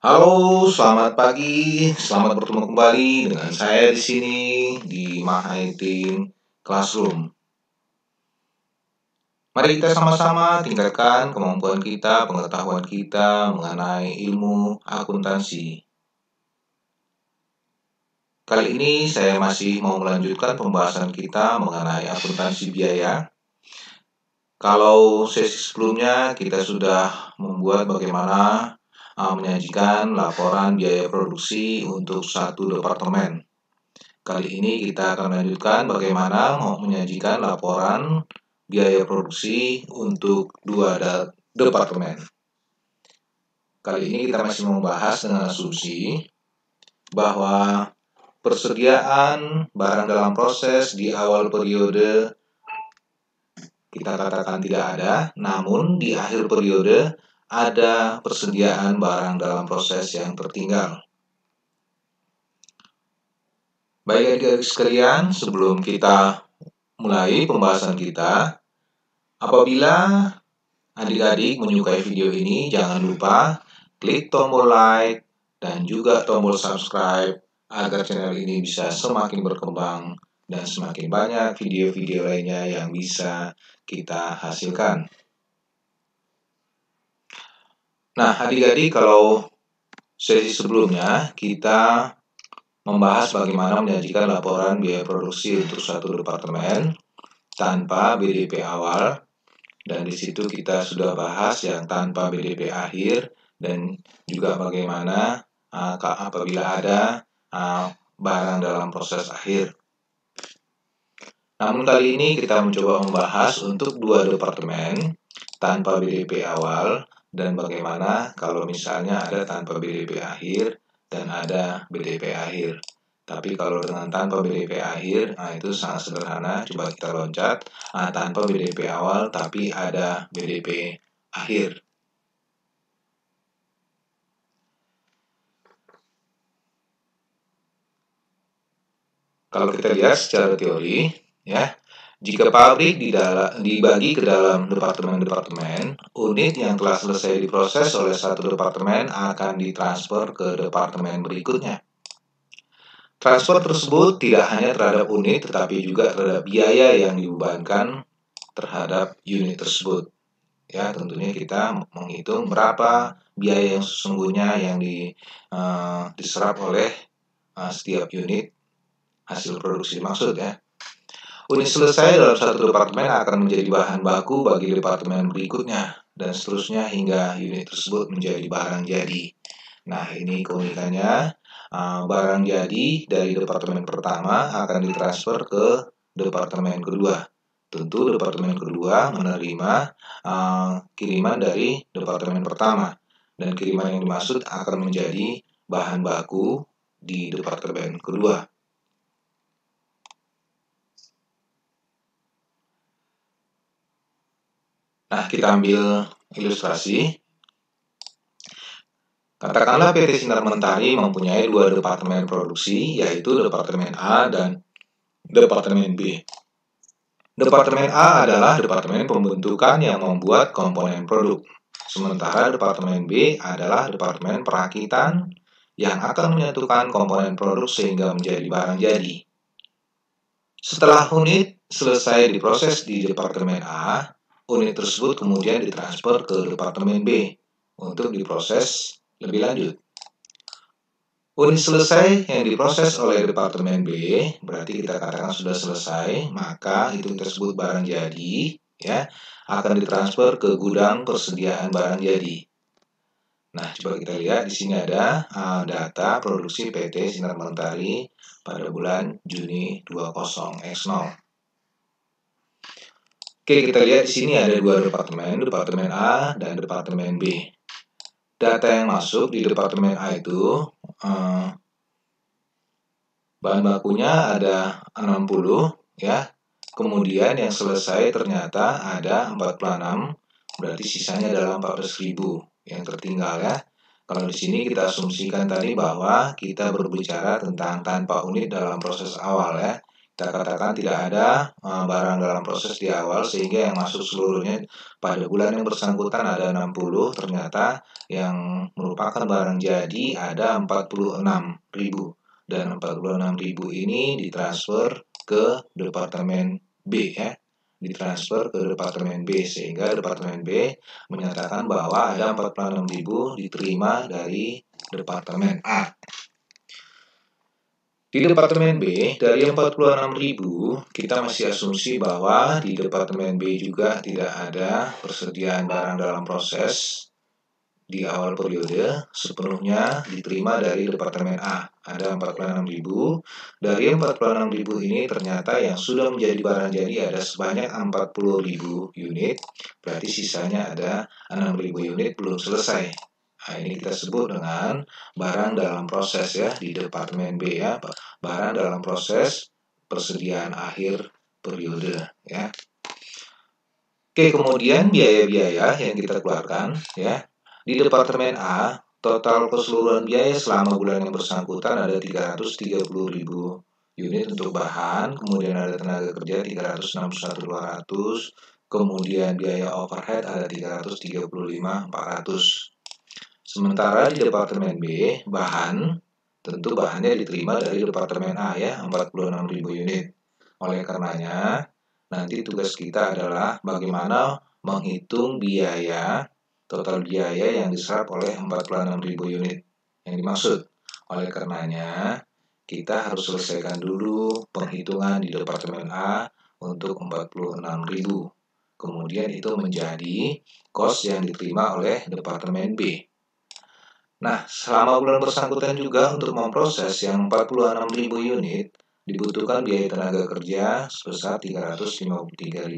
Halo, selamat pagi. Selamat bertemu kembali dengan saya di sini di Mahaitin Classroom. Mari kita sama-sama tingkatkan kemampuan kita, pengetahuan kita mengenai ilmu akuntansi. Kali ini saya masih mau melanjutkan pembahasan kita mengenai akuntansi biaya. Kalau sesi sebelumnya kita sudah membuat bagaimana menyajikan laporan biaya produksi untuk satu departemen. Kali ini kita akan melanjutkan bagaimana mau menyajikan laporan biaya produksi untuk dua departemen. Kali ini kita masih membahas dengan asumsi bahwa persediaan barang dalam proses di awal periode kita katakan tidak ada, namun di akhir periode ada persediaan barang dalam proses yang tertinggal. Baik adik-adik sekalian, sebelum kita mulai pembahasan kita, apabila adik-adik menyukai video ini, jangan lupa klik tombol like dan juga tombol subscribe agar channel ini bisa semakin berkembang dan semakin banyak video-video lainnya yang bisa kita hasilkan. Nah, adik-adik, kalau sesi sebelumnya kita membahas bagaimana menyajikan laporan biaya produksi untuk satu departemen tanpa BDP awal, dan di situ kita sudah bahas yang tanpa BDP akhir dan juga bagaimana apabila ada barang dalam proses akhir. Namun kali ini kita mencoba membahas untuk dua departemen tanpa BDP awal dan bagaimana kalau misalnya ada tanpa BDP akhir dan ada BDP akhir. Tapi kalau dengan tanpa BDP akhir, itu sangat sederhana. Coba kita loncat. Tanpa BDP awal, tapi ada BDP akhir. Kalau kita lihat secara teori, ya, jika pabrik dibagi ke dalam departemen-departemen, unit yang telah selesai diproses oleh satu departemen akan ditransfer ke departemen berikutnya. Transfer tersebut tidak hanya terhadap unit, tetapi juga terhadap biaya yang dibebankan terhadap unit tersebut. Ya, tentunya kita menghitung berapa biaya yang sesungguhnya yang diserap oleh setiap unit hasil produksi maksud ya. Unit selesai dalam satu departemen akan menjadi bahan baku bagi departemen berikutnya dan seterusnya hingga unit tersebut menjadi barang jadi. Nah, ini keunikannya. Barang jadi dari departemen pertama akan ditransfer ke departemen kedua. Tentu departemen kedua menerima kiriman dari departemen pertama, dan kiriman yang dimaksud akan menjadi bahan baku di departemen kedua. Nah, kita ambil ilustrasi. Katakanlah PT Sinar Mentari mempunyai dua departemen produksi, yaitu Departemen A dan Departemen B. Departemen A adalah departemen pembentukan yang membuat komponen produk, sementara Departemen B adalah departemen perakitan yang akan menyatukan komponen produk sehingga menjadi barang jadi. Setelah unit selesai diproses di Departemen A, unit tersebut kemudian ditransfer ke Departemen B untuk diproses lebih lanjut. Unit selesai yang diproses oleh Departemen B, berarti kita katakan sudah selesai, maka itu tersebut barang jadi, ya, akan ditransfer ke gudang persediaan barang jadi. Nah, coba kita lihat di sini ada data produksi PT Sinar Mentari pada bulan Juni 20X0. Oke, kita lihat di sini ada dua departemen, Departemen A dan Departemen B. Data yang masuk di Departemen A itu bahan bakunya ada 60 ya. Kemudian yang selesai ternyata ada 46, berarti sisanya adalah 14.000 yang tertinggal ya. Kalau di sini kita asumsikan tadi bahwa kita berbicara tentang tanpa unit dalam proses awal ya. Kita katakan tidak ada barang dalam proses di awal, sehingga yang masuk seluruhnya pada bulan yang bersangkutan ada 60, ternyata yang merupakan barang jadi ada 46.000. Dan 46.000 ini ditransfer ke Departemen B ya. Ditransfer ke Departemen B, sehingga Departemen B menyatakan bahwa ada 46.000 diterima dari Departemen A. Di Departemen B, dari 46.000, kita masih asumsi bahwa di Departemen B juga tidak ada persediaan barang dalam proses di awal periode, sepenuhnya diterima dari Departemen A. Ada 46.000. Dari 46.000 ini ternyata yang sudah menjadi barang jadi ada sebanyak 40.000 unit, berarti sisanya ada 6.000 unit belum selesai. Nah, ini kita sebut dengan barang dalam proses ya di Departemen B ya, barang dalam proses persediaan akhir periode ya. Oke, kemudian biaya-biaya yang kita keluarkan ya. Di Departemen A, total keseluruhan biaya selama bulan yang bersangkutan ada 330.000 unit untuk bahan, kemudian ada tenaga kerja 361.200, kemudian biaya overhead ada 335.400. Sementara di Departemen B, bahan, tentu bahannya diterima dari Departemen A ya, 46.000 unit. Oleh karenanya, nanti tugas kita adalah bagaimana menghitung biaya, total biaya yang diserap oleh 46.000 unit yang dimaksud. Oleh karenanya, kita harus selesaikan dulu penghitungan di Departemen A untuk 46.000. Kemudian itu menjadi cost yang diterima oleh Departemen B. Nah, selama bulan bersangkutan juga untuk memproses yang 46.000 unit, dibutuhkan biaya tenaga kerja sebesar 353.600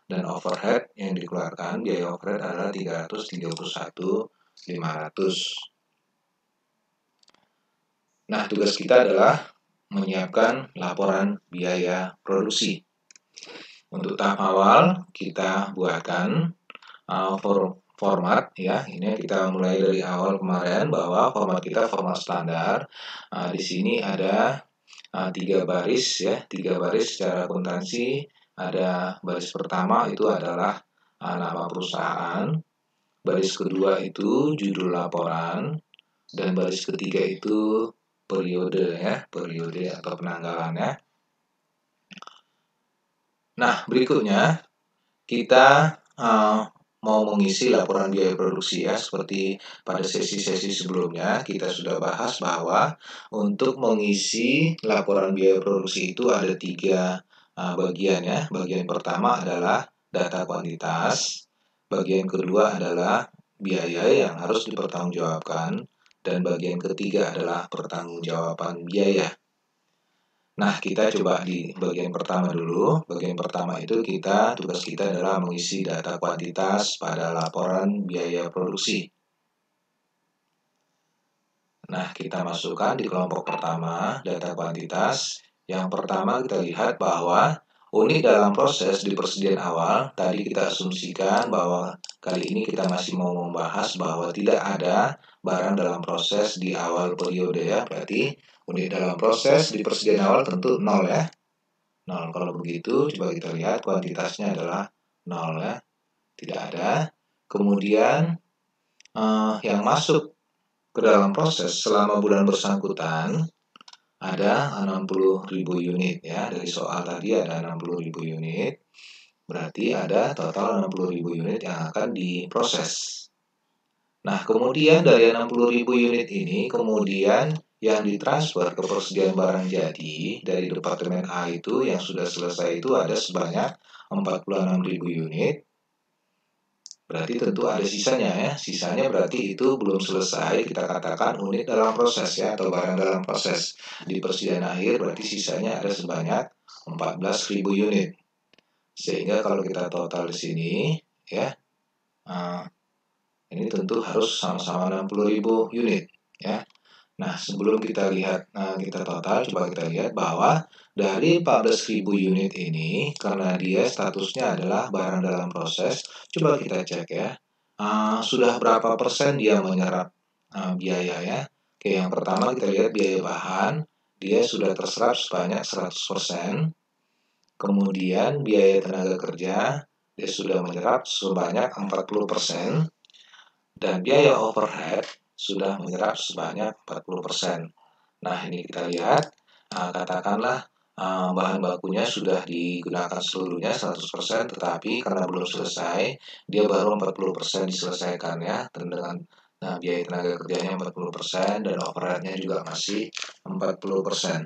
dan overhead yang dikeluarkan biaya overhead adalah 331.500. Nah, tugas kita adalah menyiapkan laporan biaya produksi. Untuk tahap awal kita buatkan format ya, ini kita mulai dari awal kemarin bahwa format kita format standar. Di sini ada 3 baris ya, 3 baris secara akuntansi. Ada baris pertama itu adalah nama perusahaan, baris kedua itu judul laporan, dan baris ketiga itu periode ya, periode atau penanggalan ya. Nah, berikutnya kita mau mengisi laporan biaya produksi ya, seperti pada sesi-sesi sebelumnya kita sudah bahas bahwa untuk mengisi laporan biaya produksi itu ada 3 bagian ya. Bagian pertama adalah data kuantitas, bagian kedua adalah biaya yang harus dipertanggungjawabkan, dan bagian ketiga adalah pertanggungjawaban biaya. Nah, kita coba di bagian pertama dulu. Bagian pertama itu tugas kita adalah mengisi data kuantitas pada laporan biaya produksi. Nah, kita masukkan di kelompok pertama, data kuantitas. Yang pertama kita lihat bahwa unit dalam proses di persediaan awal, tadi kita asumsikan bahwa kali ini kita masih mau membahas bahwa tidak ada barang dalam proses di awal periode ya, berarti unit dalam proses di persediaan awal tentu 0 ya. 0. Kalau begitu, coba kita lihat kuantitasnya adalah 0 ya. Tidak ada. Kemudian yang masuk ke dalam proses selama bulan bersangkutan ada 60.000 unit ya. Dari soal tadi ada 60.000 unit. Berarti ada total 60.000 unit yang akan diproses. Nah, kemudian dari 60.000 unit ini, kemudian yang ditransfer ke persediaan barang jadi dari Departemen A itu yang sudah selesai itu ada sebanyak 46.000 unit. Berarti tentu ada sisanya ya. Sisanya berarti itu belum selesai, kita katakan unit dalam proses ya, atau barang dalam proses. Di persediaan akhir berarti sisanya ada sebanyak 14.000 unit. Sehingga kalau kita total di sini ya, ini tentu harus sama-sama 60.000 unit ya. Nah, sebelum kita lihat kita total, coba kita lihat bahwa dari 14.000 unit ini, karena dia statusnya adalah barang dalam proses, coba kita cek ya, sudah berapa persen dia menyerap biaya ya. Oke, yang pertama kita lihat biaya bahan. dia sudah terserap sebanyak 100%. Kemudian biaya tenaga kerja dia sudah menyerap sebanyak 40%. Dan biaya overhead sudah menyerap sebanyak 40%. Nah, ini kita lihat, katakanlah bahan bakunya sudah digunakan seluruhnya 100%, tetapi karena belum selesai, dia baru 40% diselesaikan ya, dan dengan biaya tenaga kerjanya 40% dan overheadnya juga masih 40%.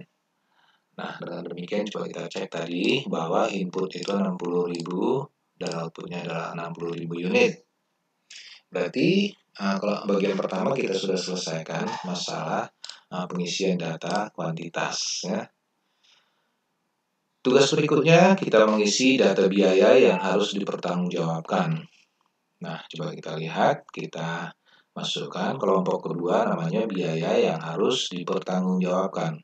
Nah, dengan demikian coba kita cek tadi bahwa input itu 60.000 dan outputnya adalah 60.000 unit. Berarti kalau bagian pertama kita sudah selesaikan masalah pengisian data kuantitas ya. Tugas berikutnya kita mengisi data biaya yang harus dipertanggungjawabkan. Nah, coba kita lihat, kita masukkan kelompok kedua namanya biaya yang harus dipertanggungjawabkan.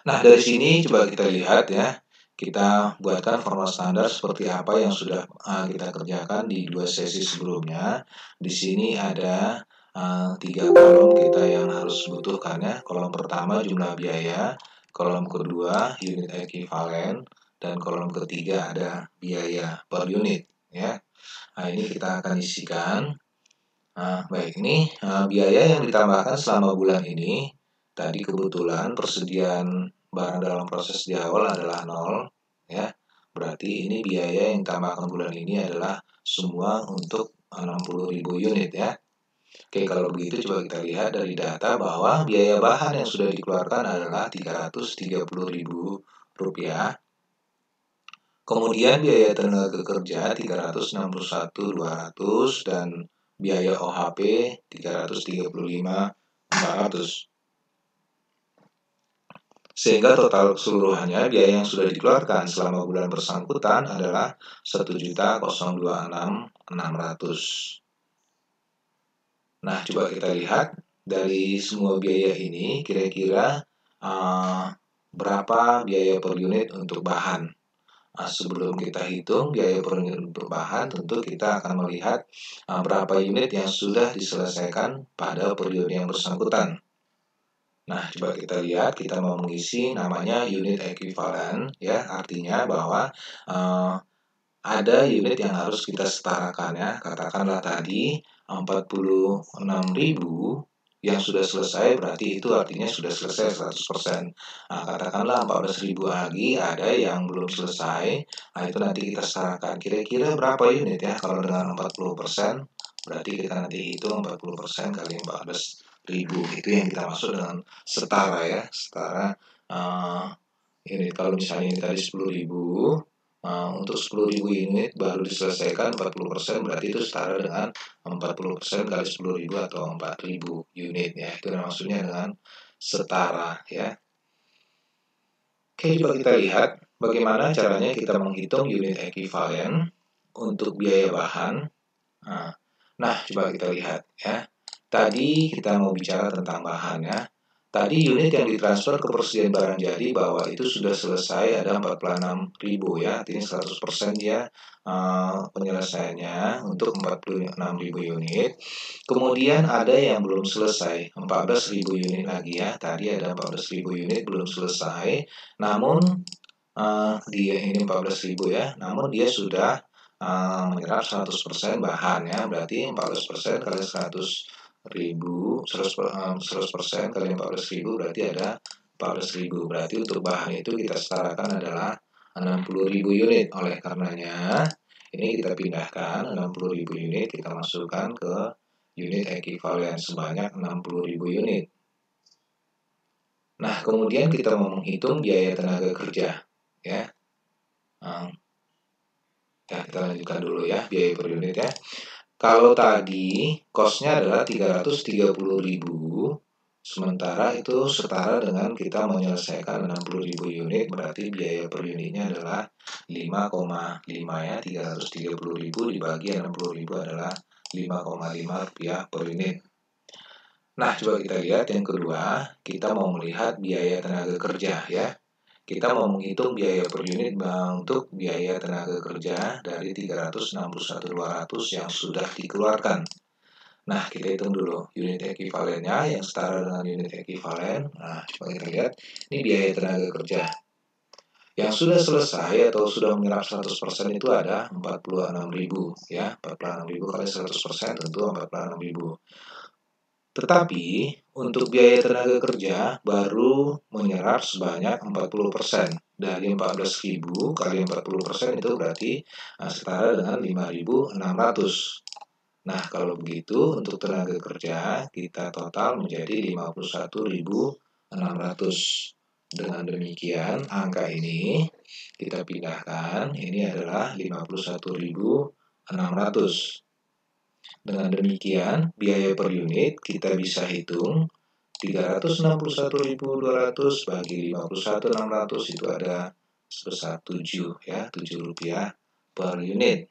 Nah, dari sini coba kita lihat ya. Kita buatkan format standar seperti apa yang sudah kita kerjakan di 2 sesi sebelumnya. Di sini ada 3 kolom kita yang harus butuhkan ya. Kolom pertama jumlah biaya, kolom kedua unit ekuivalen, dan kolom ketiga ada biaya per unit ya. Nah, ini kita akan isikan. Baik, ini biaya yang ditambahkan selama bulan ini. Tadi kebetulan persediaan barang dalam proses di awal adalah 0 ya. Berarti ini biaya yang ditambahkan bulan ini adalah semua untuk 60.000 unit ya. Oke, kalau begitu coba kita lihat dari data bahwa biaya bahan yang sudah dikeluarkan adalah Rp330.000. Kemudian biaya tenaga kerja 361.200 dan biaya OHP 335.400. Sehingga total keseluruhannya biaya yang sudah dikeluarkan selama bulan bersangkutan adalah 1.026.600. Nah, coba kita lihat dari semua biaya ini kira-kira berapa biaya per unit untuk bahan. Sebelum kita hitung biaya per unit untuk bahan, tentu kita akan melihat berapa unit yang sudah diselesaikan pada periode yang bersangkutan. Nah, coba kita lihat, kita mau mengisi namanya unit ekuivalen, ya, artinya bahwa ada unit yang harus kita setarakan ya. Katakanlah tadi 46.000 yang sudah selesai, berarti itu artinya sudah selesai 100%. Nah, katakanlah 14.000 lagi ada yang belum selesai. Nah, itu nanti kita setarakan. Kira-kira berapa unit ya? Kalau dengan 40%, berarti kita nanti hitung 40% kali 14.000. Itu yang kita maksud dengan setara ya. Setara unit. Kalau misalnya ini tadi 10.000, untuk 10.000 unit baru diselesaikan 40%, berarti itu setara dengan 40% kali 10.000 atau 4.000 unit ya. Itu maksudnya dengan setara ya. Oke, coba kita lihat bagaimana caranya kita menghitung unit ekuivalen untuk biaya bahan. Nah, coba kita lihat ya. Tadi kita mau bicara tentang bahan ya. Tadi unit yang ditransfer ke persediaan barang jadi bahwa itu sudah selesai ada 46.000 ya, artinya 100% dia penyelesaiannya untuk 46.000 unit. Kemudian ada yang belum selesai, 14.000 unit lagi ya, tadi ada 14.000 unit belum selesai, namun dia ini 14.000 ya, namun dia sudah menyerap 100% bahan ya, berarti 14% kali 100.000, 100% kali 14.000 berarti ada 14.000. Berarti untuk bahan itu kita setarakan adalah 60.000 unit. Oleh karenanya, ini kita pindahkan 60.000 unit, kita masukkan ke unit ekuivalen sebanyak 60.000 unit. Nah, kemudian kita mau menghitung biaya tenaga kerja. Ya, kita lanjutkan dulu ya, biaya per unit ya. Kalau tadi cost-nya adalah 330.000, sementara itu setara dengan kita menyelesaikan 60.000 unit, berarti biaya per unitnya adalah 5,5 ya, 330.000 dibagi 60.000 adalah 5,5 rupiah per unit. Nah, coba kita lihat yang kedua, kita mau melihat biaya tenaga kerja ya. Kita mau menghitung biaya per unit untuk biaya tenaga kerja dari 361.200 yang sudah dikeluarkan. Nah, kita hitung dulu unit ekuivalennya yang setara dengan unit ekuivalen. Nah, coba kita lihat. Ini biaya tenaga kerja. Yang sudah selesai atau sudah menyerap 100% itu ada 46.000 ya. 46.000 kali 100% tentu 46.000. Tetapi untuk biaya tenaga kerja baru menyerap sebanyak 40%. Dari 14.000 kali 40% itu berarti setara dengan 5.600. Nah, kalau begitu untuk tenaga kerja kita total menjadi 51.600. Dengan demikian, angka ini kita pindahkan, ini adalah 51.600. Dengan demikian, biaya per unit kita bisa hitung 361.200 bagi 51.600 itu ada sebesar 7 ya, Rp7 per unit.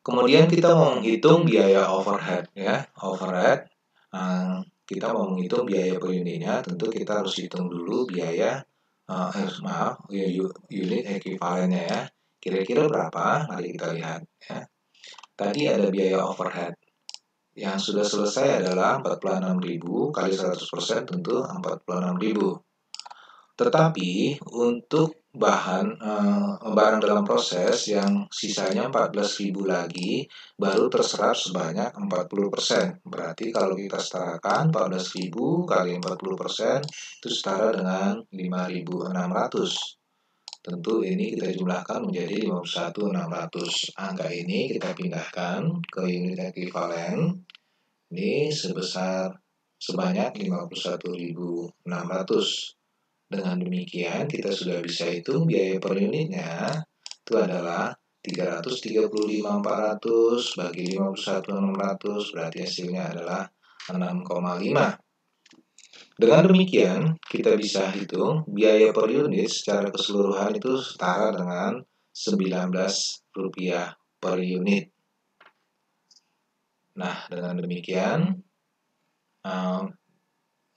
Kemudian kita mau menghitung biaya overhead ya. Overhead kita mau menghitung biaya per unitnya, tentu kita harus hitung dulu biaya unit ekuivalennya ya. Kira-kira berapa? Mari kita lihat ya. Tadi ada biaya overhead. Yang sudah selesai adalah 46.000 kali 100% tentu 46.000. Tetapi untuk barang dalam proses yang sisanya 14.000 lagi baru terserap sebanyak 40%. Berarti kalau kita setarakan 14.000 kali 40% itu setara dengan 5.600. Tentu ini kita jumlahkan menjadi 51.600. Angka ini kita pindahkan ke unit ekuivalen. Ini sebanyak 51.600. Dengan demikian, kita sudah bisa hitung biaya per unitnya itu adalah 335.400 bagi 51.600, berarti hasilnya adalah 6,5. Dengan demikian, kita bisa hitung biaya per unit secara keseluruhan itu setara dengan Rp19 per unit. Nah, dengan demikian,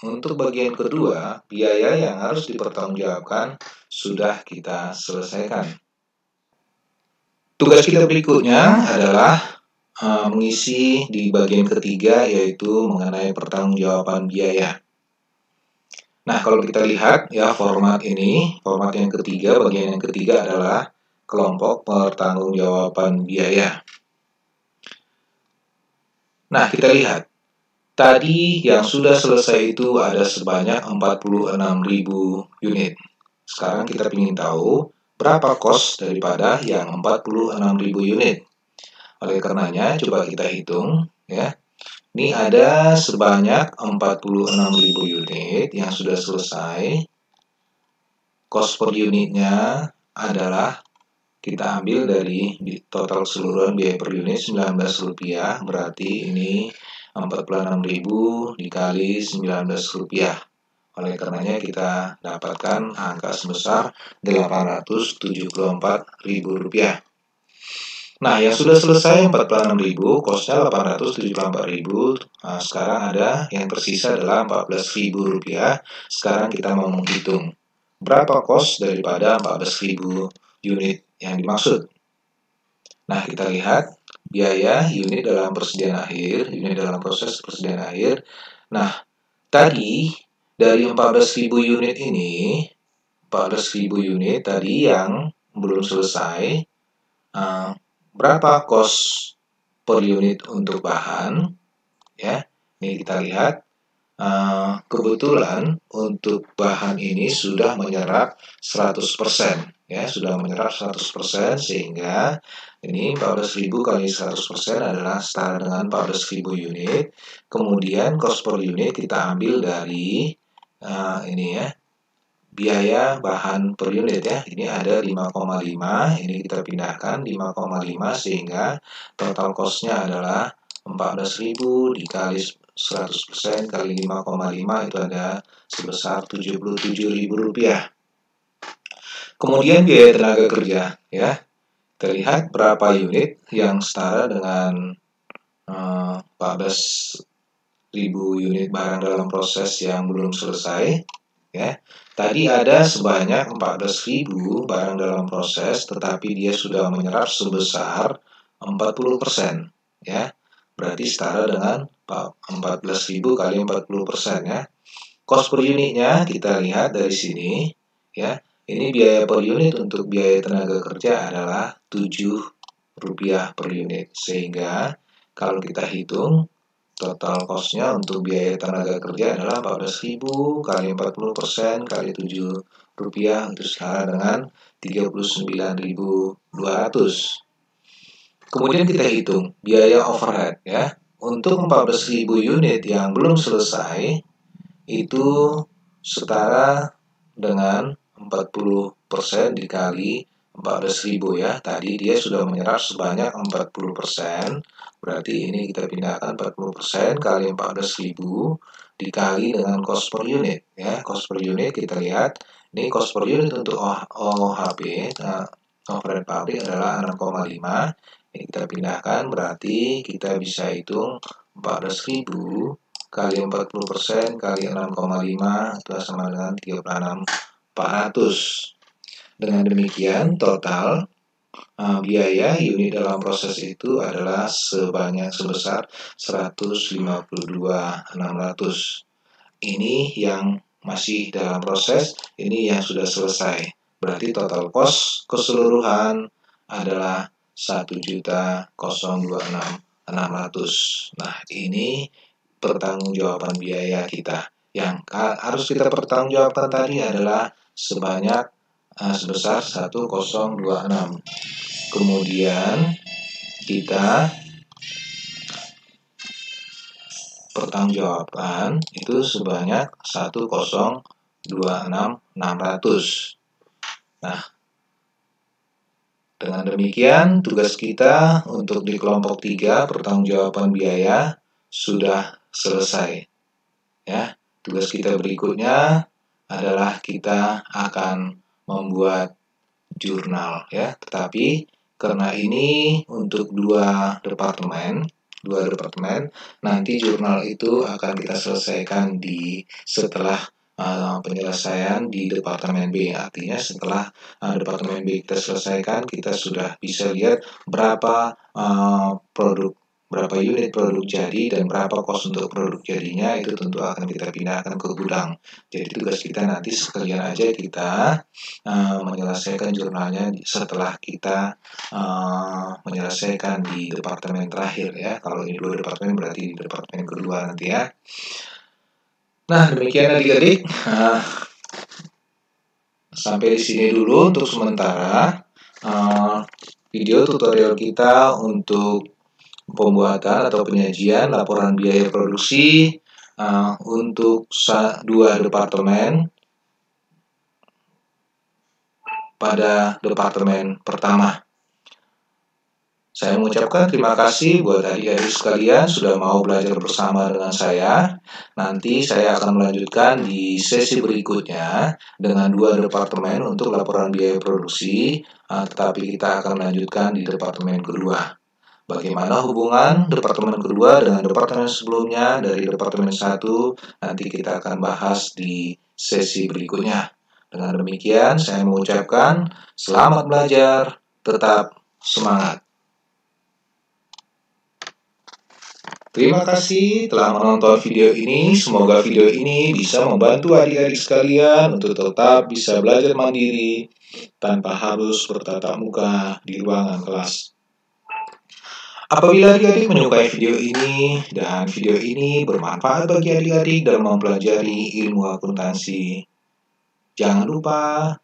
untuk bagian kedua, biaya yang harus dipertanggungjawabkan sudah kita selesaikan. Tugas kita berikutnya adalah mengisi di bagian ketiga, yaitu mengenai pertanggungjawaban biaya. Nah, kalau kita lihat ya format ini, format yang ketiga, bagian yang ketiga adalah kelompok pertanggungjawaban biaya. Nah, kita lihat. Tadi yang sudah selesai itu ada sebanyak 46.000 unit. Sekarang kita ingin tahu berapa cost daripada yang 46.000 unit. Oleh karenanya, coba kita hitung ya. Ini ada sebanyak 46.000 unit yang sudah selesai. Cost per unitnya adalah kita ambil dari total keseluruhan biaya per unit Rp19, berarti ini 46.000 dikali Rp19. Oleh karenanya kita dapatkan angka sebesar Rp874.000. Nah, yang sudah selesai 46.000, kosnya 874.000. Nah, sekarang ada yang tersisa adalah Rp14.000. Sekarang kita mau menghitung berapa kos daripada 14.000 unit yang dimaksud. Nah, kita lihat biaya unit dalam persediaan akhir, unit dalam proses persediaan akhir. Nah, tadi dari 14.000 unit ini, 14.000 unit tadi yang belum selesai, berapa kos per unit untuk bahan? Ya, ini kita lihat. Kebetulan untuk bahan ini sudah menyerap 100%. Ya, sudah menyerap 100% sehingga ini 14.000 kali 100% adalah setara dengan 14.000 unit. Kemudian cost per unit kita ambil dari ini ya, biaya bahan per unit ya. Ini ada 5,5, ini kita pindahkan 5,5 sehingga total cost-nya adalah 14.000 dikali 100% kali 5,5 itu ada sebesar Rp77.000. Kemudian biaya tenaga kerja ya. Terlihat berapa unit yang setara dengan 14.000 unit barang dalam proses yang belum selesai ya. Tadi ada sebanyak 14.000 barang dalam proses, tetapi dia sudah menyerap sebesar 40% ya. berarti setara dengan 14.000 kali 40% ya. Cost per unitnya kita lihat dari sini ya. Ini biaya per unit untuk biaya tenaga kerja adalah Rp7 per unit. Sehingga kalau kita hitung total cost-nya untuk biaya tenaga kerja adalah 14.000 kali 40% kali Rp7 itu setara dengan 39.200. Kemudian kita hitung biaya overhead ya. Untuk 14.000 unit yang belum selesai itu setara dengan 40% dikali 14.000 ya. Tadi dia sudah menyerap sebanyak 40%. Berarti ini kita pindahkan 40% kali 14.000 dikali dengan cost per unit ya. Cost per unit kita lihat. Ini cost per unit untuk OHP, overhead pabrik adalah 6,5. Ini kita pindahkan, berarti kita bisa hitung 14.000 kali 40% kali 6,5 itu sama dengan 36.400. Dengan demikian total biaya unit dalam proses itu adalah sebesar 152.600. Ini yang masih dalam proses, ini yang sudah selesai. Berarti total cost keseluruhan adalah 1.026.600. Nah, ini pertanggungjawaban biaya kita. Yang harus kita pertanggungjawabkan tadi adalah sebesar 1.026. Kemudian kita pertanggungjawabkan itu sebanyak 1.026.600. Nah, dengan demikian, tugas kita untuk di kelompok 3, pertanggungjawaban biaya, sudah selesai. Ya, tugas kita berikutnya adalah kita akan membuat jurnal. Ya, tetapi karena ini untuk dua departemen, nanti jurnal itu akan kita selesaikan setelah penyelesaian di Departemen B. Artinya setelah Departemen B kita selesaikan, kita sudah bisa lihat berapa unit produk jadi dan berapa cost untuk produk jadinya, itu tentu akan kita pindahkan ke gudang. Jadi tugas kita nanti sekalian aja kita menyelesaikan jurnalnya setelah kita menyelesaikan di departemen terakhir ya. Kalau ini 2 departemen berarti di departemen kedua nanti ya. Nah, demikian adik-adik. Sampai di sini dulu untuk sementara video tutorial kita untuk pembuatan atau penyajian laporan biaya produksi untuk 2 departemen pada departemen pertama. Saya mengucapkan terima kasih buat adik-adik sekalian sudah mau belajar bersama dengan saya. Nanti saya akan melanjutkan di sesi berikutnya dengan 2 departemen untuk laporan biaya produksi, tetapi kita akan melanjutkan di departemen kedua. Bagaimana hubungan departemen kedua dengan departemen sebelumnya dari departemen 1, nanti kita akan bahas di sesi berikutnya. Dengan demikian, saya mengucapkan selamat belajar, tetap semangat. Terima kasih telah menonton video ini. Semoga video ini bisa membantu adik-adik sekalian untuk tetap bisa belajar mandiri tanpa harus bertatap muka di ruangan kelas. Apabila adik-adik menyukai video ini dan video ini bermanfaat bagi adik-adik dalam mempelajari ilmu akuntansi, jangan lupa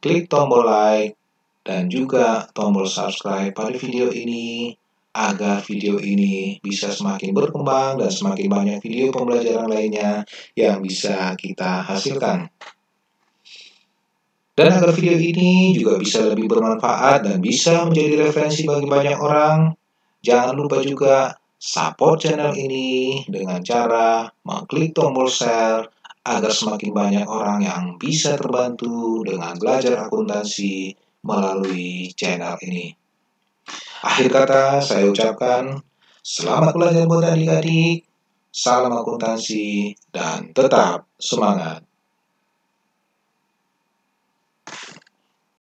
klik tombol like dan juga tombol subscribe pada video ini, agar video ini bisa semakin berkembang dan semakin banyak video pembelajaran lainnya yang bisa kita hasilkan. Dan agar video ini juga bisa lebih bermanfaat dan bisa menjadi referensi bagi banyak orang, jangan lupa juga support channel ini dengan cara mengklik tombol share agar semakin banyak orang yang bisa terbantu dengan belajar akuntansi melalui channel ini. Akhir kata, saya ucapkan selamat belajar buat adik-adik, salam akuntansi, dan tetap semangat.